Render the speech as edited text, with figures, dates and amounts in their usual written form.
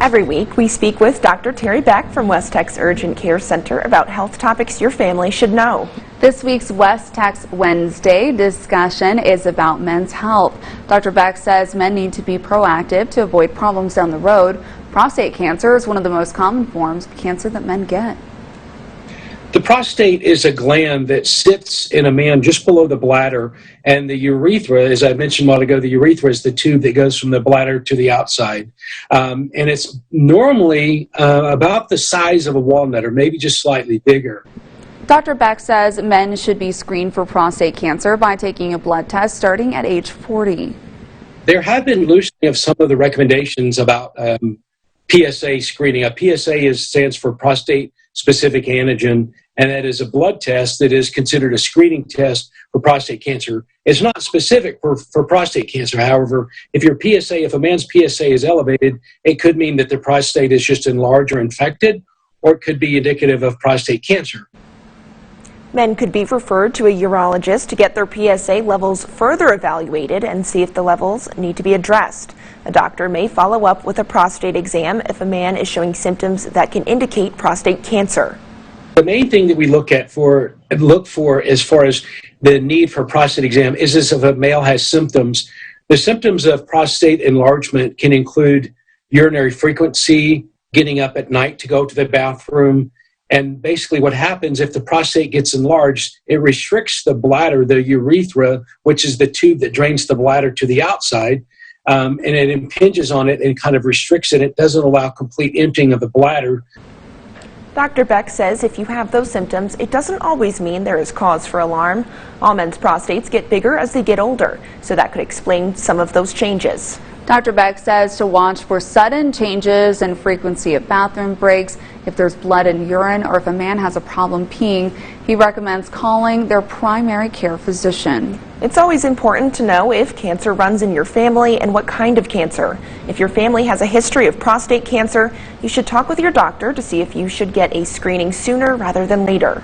Every week, we speak with Dr. Terry Beck from WesTex Urgent Care Center about health topics your family should know. This week's WesTex Wednesday discussion is about men's health. Dr. Beck says men need to be proactive to avoid problems down the road. Prostate cancer is one of the most common forms of cancer that men get. The prostate is a gland that sits in a man just below the bladder, and the urethra, as I mentioned a while ago, the urethra is the tube that goes from the bladder to the outside. And it's normally about the size of a walnut or maybe just slightly bigger. Dr. Beck says men should be screened for prostate cancer by taking a blood test starting at age 40. There have been loosening of some of the recommendations about PSA screening. A PSA stands for prostate specific antigen, and that is a blood test that is considered a screening test for prostate cancer. It's not specific for prostate cancer. However, if a man's PSA is elevated, it could mean that the prostate is just enlarged or infected, or it could be indicative of prostate cancer. Men could be referred to a urologist to get their PSA levels further evaluated and see if the levels need to be addressed. A doctor may follow up with a prostate exam if a man is showing symptoms that can indicate prostate cancer. The main thing that we look for as far as the need for a prostate exam is if a male has symptoms. The symptoms of prostate enlargement can include urinary frequency, getting up at night to go to the bathroom. And basically what happens if the prostate gets enlarged, it restricts the bladder, the urethra, which is the tube that drains the bladder to the outside, and it impinges on it and kind of restricts it. It doesn't allow complete emptying of the bladder. Dr. Beck says if you have those symptoms, it doesn't always mean there is cause for alarm. All men's prostates get bigger as they get older, so that could explain some of those changes. Dr. Beck says to watch for sudden changes in frequency of bathroom breaks. If there's blood in urine or if a man has a problem peeing, he recommends calling their primary care physician. It's always important to know if cancer runs in your family and what kind of cancer. If your family has a history of prostate cancer, you should talk with your doctor to see if you should get a screening sooner rather than later.